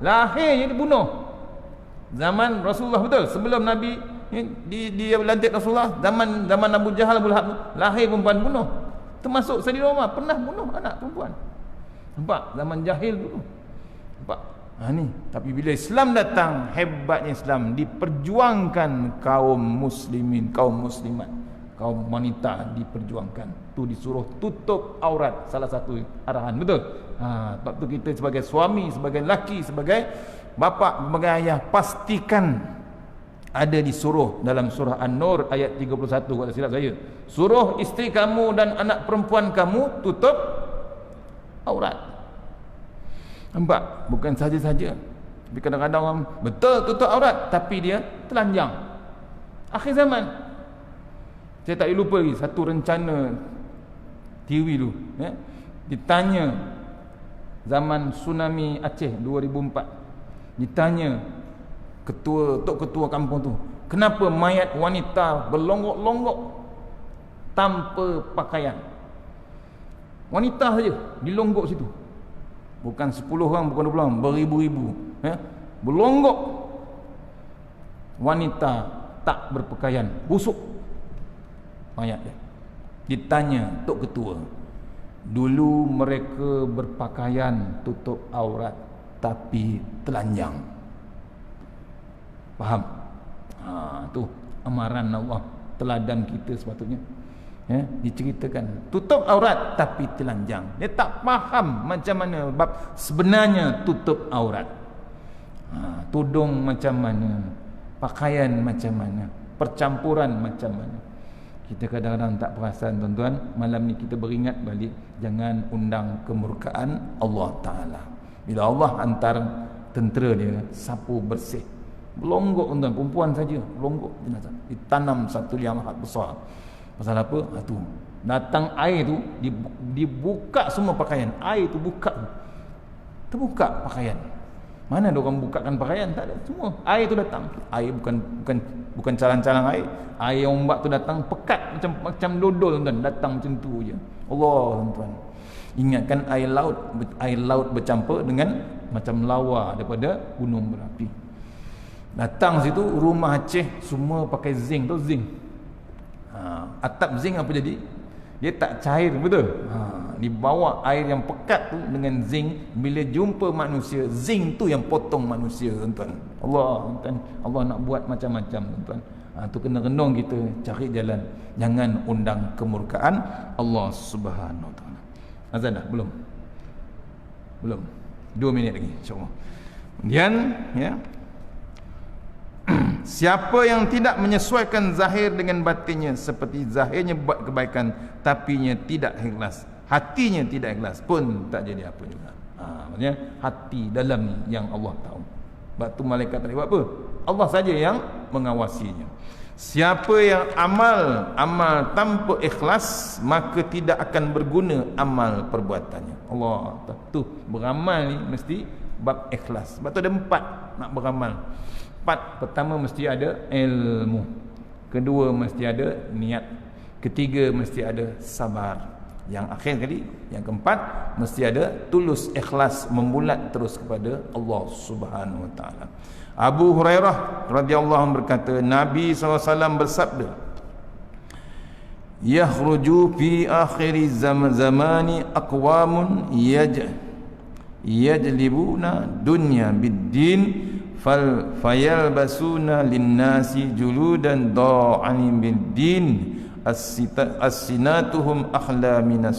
Lahir je dibunuh. Zaman Rasulullah, betul, sebelum Nabi dia lantik Rasulullah, zaman Abu Jahal, Abu Lahab, lahir perempuan bunuh. Termasuk Sayyidina Umar pernah bunuh anak perempuan. Nampak? Zaman jahil dulu. Nampak? Ni. Tapi bila Islam datang, hebatnya Islam, diperjuangkan kaum muslimin, kaum muslimat, kaum wanita diperjuangkan. Tu disuruh tutup aurat, salah satu arahan. Betul? Sebab tu kita sebagai suami, sebagai laki, sebagai bapa, sebagai ayah, pastikan ada disuruh dalam surah An-Nur ayat 31 kalau silap saya. Suruh isteri kamu dan anak perempuan kamu tutup aurat. Nampak? Bukan saja-saja. Tapi kadang-kadang orang betul tutup aurat tapi dia telanjang. Akhir zaman. Saya tak lupa lagi satu rencana TV tu, ya. Ditanya zaman tsunami Aceh 2004. Ditanya Tok ketua kampung tu, kenapa mayat wanita berlonggok-longgok tanpa pakaian? Wanita saja dilonggok situ. Bukan 10 orang, bukan 20 orang, beribu-ribu, ya. Berlonggok. Wanita tak berpakaian, busuk mayat dia. Ditanya tok ketua, dulu mereka berpakaian tutup aurat tapi telanjang. Faham? Tu amaran Allah, teladan kita sepatutnya. Ya, diceritakan tutup aurat tapi telanjang. Dia tak faham macam mana bab sebenarnya tutup aurat. Tudung macam mana, pakaian macam mana, percampuran macam mana. Kita kadang-kadang tak perasan tuan-tuan. Malam ni kita beringat balik, jangan undang kemurkaan Allah Ta'ala. Bila Allah hantar tentera dia sapu bersih, berlonggok tuan, perempuan saja berlonggok jenazah, ditanam satu liang lahat besar. Pasal apa? Tu datang air tu, dibuka semua pakaian. Air tu buka, terbuka pakaian. Mana ada orang bukakan pakaian? Tak ada, semua air tu datang. Air bukan calang-calang air. Air ombak tu datang pekat macam dodol tuan, datang macam tu je. Allah tuan. Ingatkan air laut bercampur dengan macam lawa daripada gunung berapi. Datang situ rumah Aceh semua pakai zinc tu, zinc. Atap zinc apa jadi? Dia tak cair, betul? Dibawa air yang pekat tu dengan zinc, bila jumpa manusia, zinc tu yang potong manusia tuan-tuan. Allah nak buat macam-macam tuan-tuan. Tu kena renung kita, cari jalan. Jangan undang kemurkaan Allah Subhanahu Wa Taala. Azan dah? Belum? 2 minit lagi insya-Allah. Kemudian ya, siapa yang tidak menyesuaikan zahir dengan batinnya, seperti zahirnya buat kebaikan tapinya tidak ikhlas, hatinya tidak ikhlas pun tak jadi apa juga. Maksudnya hati dalam ni yang Allah tahu. Sebab tu malaikat tak buat apa, Allah saja yang mengawasinya. Siapa yang amal tanpa ikhlas, maka tidak akan berguna amal perbuatannya. Allah tu beramal ni mesti bab ikhlas. Sebab tu ada 4 nak beramal. 4, pertama mesti ada ilmu, kedua mesti ada niat, ketiga mesti ada sabar, Yang akhir kali, yang keempat, mesti ada tulus ikhlas membulat terus kepada Allah Subhanahu Wa Taala. Abu Hurairah radhiyallahu anhu berkata, Nabi SAW bersabda, yakhruju fi akhir zamani aqwamun yajlibuna dunya bid-din fayalbasuna lin-nasi juludan da'ani bid-din as-sinatuhum akhla minas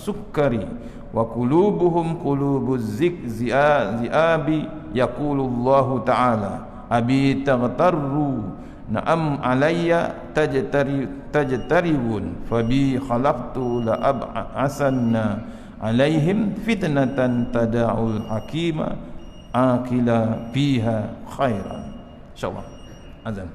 sukari wa qulubuhum qulubuz zi'abi yaqulullahu ta'ala abi taghtarru na'am alayya tajtaribun fabi khalaqtu la ab'asanna alaihim fitnatan tada'ul hakima akila fiha khairan. InsyaAllah azan.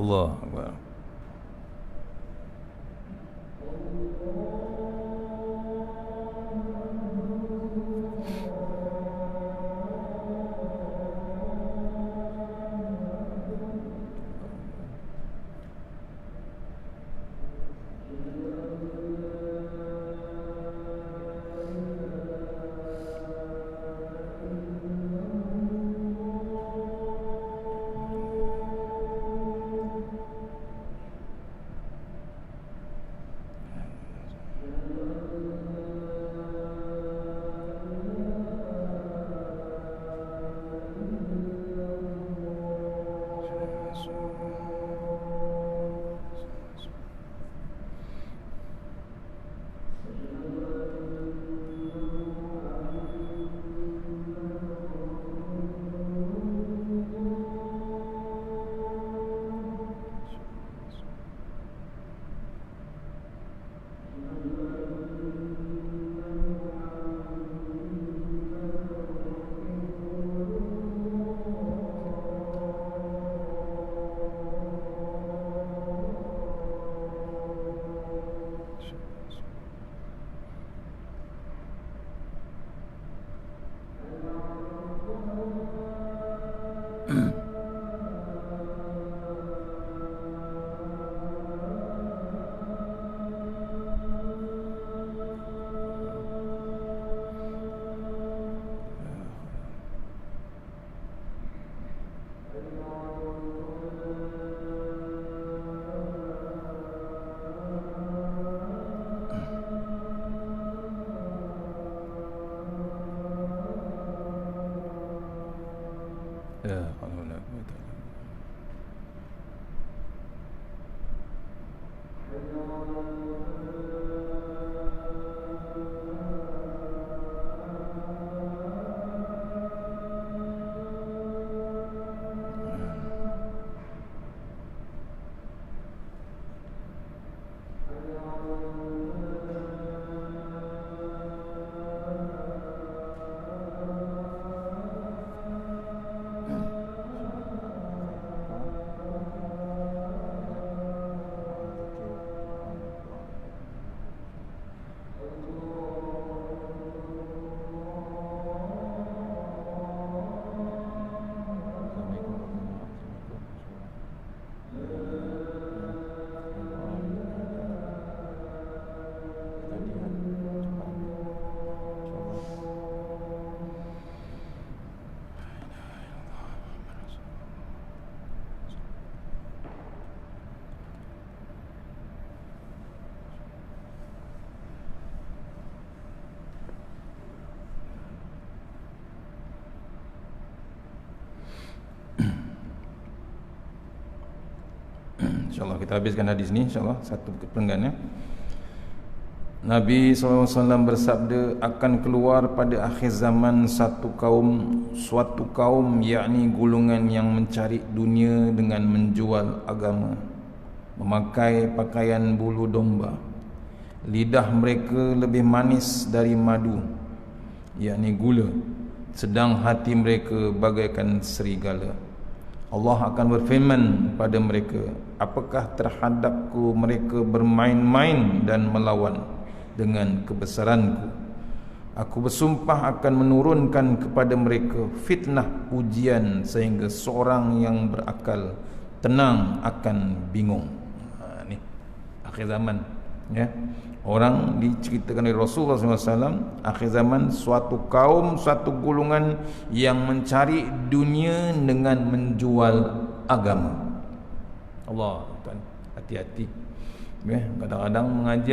Allah Akbar. Ya Allah. InsyaAllah kita habiskan hadis ni, InsyaAllah satu perenggannya. Nabi SAW bersabda, akan keluar pada akhir zaman suatu kaum, yakni golongan yang mencari dunia dengan menjual agama, memakai pakaian bulu domba. Lidah mereka lebih manis dari madu, yakni gula, sedang hati mereka bagaikan serigala. Allah akan berfirman pada mereka, apakah terhadapku mereka bermain-main dan melawan dengan kebesaranku? Aku bersumpah akan menurunkan kepada mereka fitnah ujian sehingga seorang yang berakal tenang akan bingung. Ni akhir zaman, ya. Orang diceritakan oleh Rasulullah SAW, akhir zaman suatu kaum, suatu golongan yang mencari dunia dengan menjual agama. Allah, tuan, hati-hati. Ya, kadang-kadang mengaji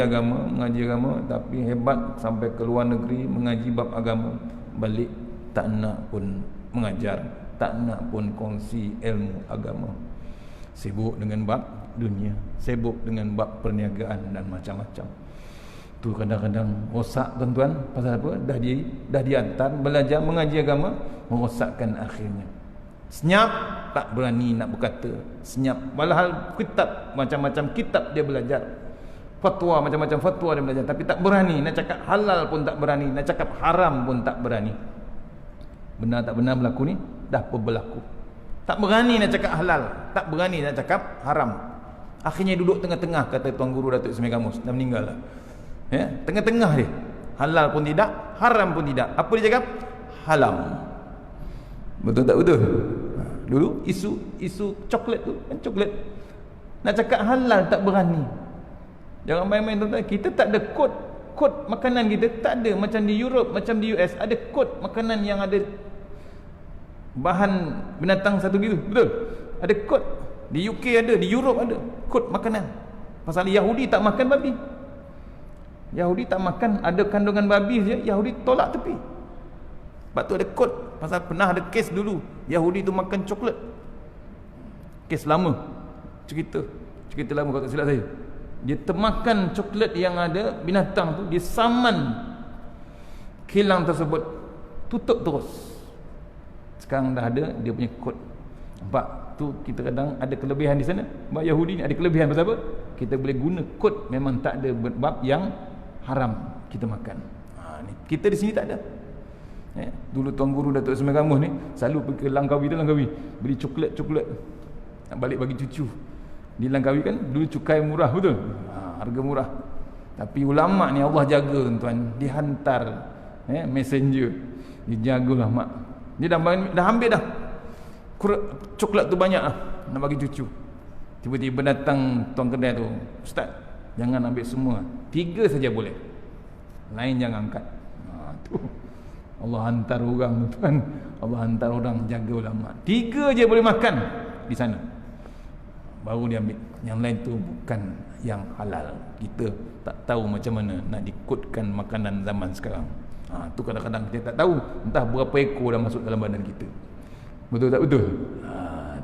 agama tapi hebat sampai ke luar negeri mengaji bab agama, balik tak nak pun mengajar, tak nak pun kongsi ilmu agama. Sibuk dengan bab dunia, sibuk dengan bab perniagaan dan macam-macam. Tu kadang-kadang rosak, tuan-tuan. Pasal apa? Dah dihantar belajar mengaji agama, merosakkan akhirnya. Senyap, tak berani nak berkata. Senyap, walhal kitab, macam-macam kitab dia belajar, fatwa, macam-macam fatwa dia belajar, tapi tak berani nak cakap halal pun tak berani, nak cakap haram pun tak berani. Benar tak benar berlaku ni? Dah pun berlaku. Tak berani nak cakap halal, tak berani nak cakap haram. Akhirnya duduk tengah-tengah, kata Tuan Guru Datuk Ismail Kamus, dah meninggal lah. Ya, tengah-tengah dia. Halal pun tidak, haram pun tidak. Apa dia cakap? Halam. Betul tak betul? Dulu isu coklat tu, kan coklat. Nak cakap halal tak berani. Jangan main-main, tuan-tuan. Kita tak ada kod makanan kita tak ada macam di Europe, macam di US ada kod makanan yang ada bahan binatang satu gitu. Betul? Ada kod. Di UK ada, di Europe ada kod makanan. Pasal Yahudi tak makan babi. Yahudi tak makan, ada kandungan babi je, Yahudi tolak tepi. Sebab tu ada kod. Pasal pernah ada kes dulu, Yahudi tu makan coklat. Kes lama. Cerita lama kalau tak silap saya. Dia termakan coklat yang ada binatang tu, dia saman kilang tersebut, tutup terus. Sekarang dah ada dia punya kod. Nampak? Tu kita kadang ada kelebihan di sana. Sebab Yahudi ni ada kelebihan pasal apa? Kita boleh guna kod, memang tak ada bab yang haram kita makan. Ni kita di sini tak ada. Ya, dulu Tuan Guru Datuk Ismail Kamus ni selalu pergi ke Langkawi beli coklat nak balik bagi cucu. Di Langkawi kan dulu cukai murah, betul? Harga murah. Tapi ulama ni Allah jaga, tuan. Dihantar messenger, dijagalah mak. Dia dah ambil dah coklat tu banyak lah, nak bagi cucu. Tiba-tiba datang tuan kedai tu, ustaz, jangan ambil semua, 3 saja boleh, lain jangan angkat. Tu Allah hantar orang, tuan. Allah hantar orang jaga ulama. 3 je boleh makan di sana, baru dia ambil. Yang lain tu bukan yang halal. Kita tak tahu macam mana nak dikodkan makanan zaman sekarang. Tu kadang-kadang kita tak tahu entah berapa ekor dah masuk dalam badan kita. Betul tak betul?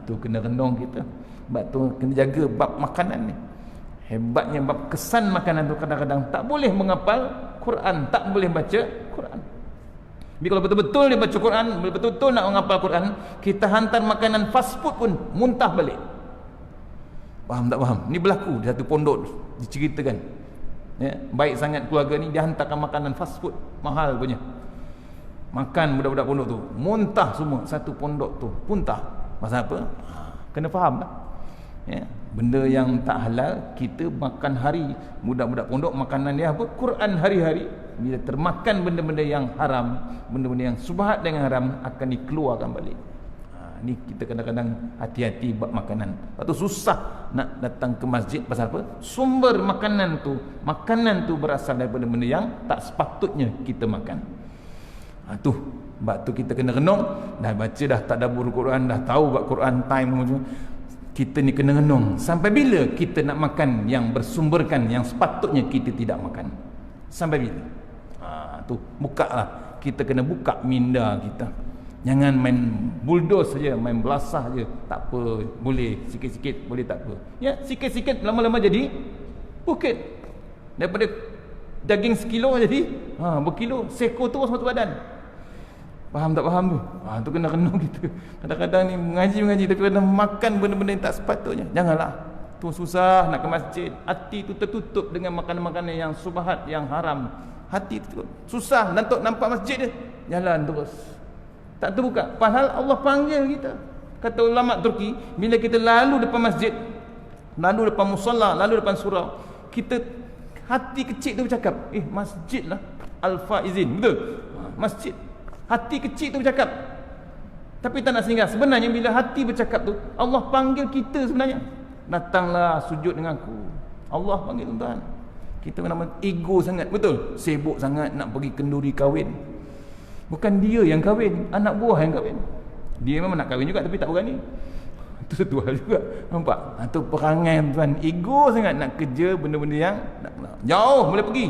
Tu kena renung kita. Sebab tu kena jaga bab makanan ni. Hebatnya bab kesan makanan tu, kadang-kadang tak boleh menghafal Quran, tak boleh baca Quran. Tapi kalau betul-betul dia baca Quran, betul-betul nak menghafal Quran, kita hantar makanan fast food pun muntah balik. Faham tak faham? Ni berlaku di satu pondok diceritakan. Ya, baik sangat keluarga ni, dia hantarkan makanan fast food mahal punya. Makan budak-budak pondok tu muntah semua, satu pondok tu muntah. Pasal apa? Kena faham lah. Ya, benda yang tak halal kita makan hari. Budak-budak pondok makanan dia apa? Quran hari-hari. Bila termakan benda-benda yang haram, benda-benda yang subhat dengan haram, akan dikeluarkan balik. Ni kita kadang-kadang hati-hati buat makanan. Lepas tu susah nak datang ke masjid. Pasal apa? Sumber makanan tu berasal daripada benda yang tak sepatutnya kita makan. Tu sebab tu kita kena renung. Dah baca dah tadabbur Quran, dah tahu buat Quran time macam, kita ni kena renung sampai bila kita nak makan yang bersumberkan yang sepatutnya kita tidak makan. Sampai bila? Tu buka lah. Kita kena buka minda kita. Jangan main bulldoze saja, main belasah je. Tak apa, boleh sikit-sikit, boleh tak apa. Ya, sikit-sikit lama-lama jadi bukit. Daripada Daging sekilo jadi berkilo, seko terus satu badan. Faham tak faham tu? Tu kena kita. Kadang-kadang ni mengaji tapi kadang makan benda-benda yang tak sepatutnya. Janganlah. Tu susah nak ke masjid. Hati tu tertutup dengan makanan-makanan yang subhat, yang haram. Hati tu susah nak nampak masjid dia. Jalan terus. Tak terbuka. Padahal Allah panggil kita. Kata ulama Turki, bila kita lalu depan masjid, lalu depan musalla, lalu depan surau, kita hati kecil tu bercakap, masjid lah Al-Faizin, betul? Masjid. Hati kecil tu bercakap, tapi tak nak singgah. Sebenarnya bila hati bercakap tu, Allah panggil kita sebenarnya. Datanglah sujud dengan aku. Allah panggil tuan-tuan. Kita nama ego sangat, betul? Sibuk sangat nak pergi kenduri kahwin. Bukan dia yang kahwin, anak buah yang kahwin. Dia memang nak kahwin juga tapi tak berani. Itu satu hal juga. Nampak? Itu perangai tuan. Ego sangat nak kerja benda-benda yang nak jauh boleh pergi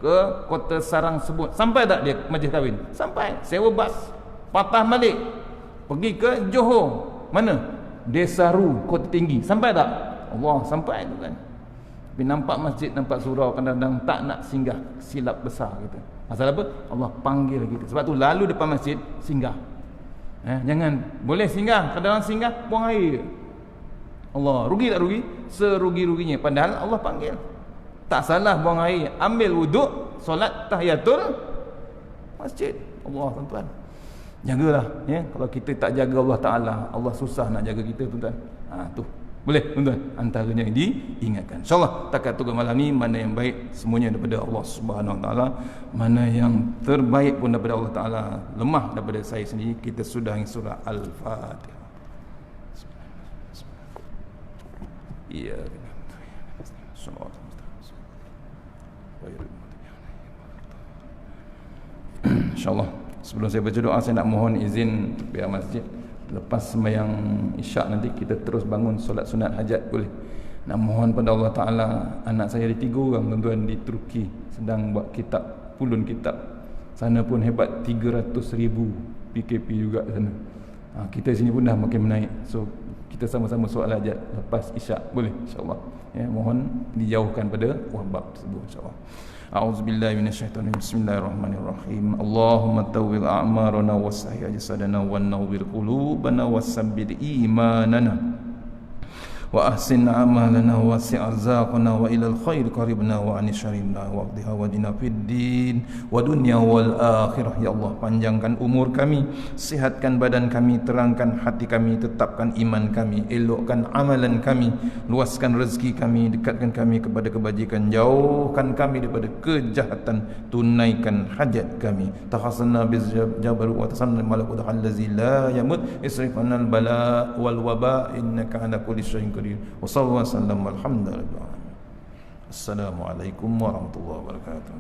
ke kota sarang sebut. Sampai tak dia majlis kahwin? Sampai. Sewa bas, patah balik, pergi ke Johor. Mana? Desaru, Kota Tinggi. Sampai tak? Allah, sampai tu kan. Tapi nampak masjid, nampak surau, kadang-kadang tak nak singgah. Silap besar kita. Pasal apa? Allah panggil kita. Sebab tu lalu depan masjid, singgah. Jangan boleh singgah, kadang-kadang singgah buang air. Allah, rugi tak rugi? Serugi-ruginya. Padahal Allah panggil. Tak salah buang air, ambil wuduk, solat tahiyatul masjid. Allah, tuan-tuan. Jagalah, kalau kita tak jaga Allah Taala, Allah susah nak jaga kita, tuan-tuan. Tu. Boleh, tuan-tuan. Antaranya yang diingatkan. InsyaAllah takat tugas malam ni, mana yang baik semuanya daripada Allah Subhanahu Wa Taala, mana yang terbaik pun daripada Allah Taala, lemah daripada saya sendiri. Kita sudahi surah Al-Fatihah. Iya. InsyaAllah sebelum saya baca doa, saya nak mohon izin pihak masjid. Lepas sembahyang isyak nanti kita terus bangun solat sunat hajat, boleh? Nak mohon pada Allah Ta'ala. Anak saya ada 3 orang tuan-tuan di Turki, sedang buat kitab, pulun kitab. Sana pun hebat, 300,000 PKP juga sana. Kita sini pun dah makin menaik. So kita sama-sama solat hajat lepas isyak, boleh? InsyaAllah. Mohon dijauhkan pada wabak tersebut, insyaAllah. A'udzubillahi minasyaitonir rajim. Bismillahirrahmanirrahim. Allahumma tawwil a'marana wasahih jasadana wa nawwir qulubana wasabbir imanana wa ahsin amalana wa wasi' arzaqana wa ilal khair qaribna wa ani syarina wa qdiha wajina fid din wa dunya wal akhirah. Ya Allah, panjangkan umur kami, sihatkan badan kami, terangkan hati kami, tetapkan iman kami, elokkan amalan kami, luaskan rezeki kami, dekatkan kami kepada kebajikan, jauhkan kami daripada kejahatan, tunaikan hajat kami. Tahassanna biz jabaru wa tasanna malakut allazi la yamut, isrif anal bala wal waba innaka ala kulli syai'in qadir. Wa sallallahu alaihi wasallam walhamdulillah. Assalamualaikum warahmatullahi wabarakatuh.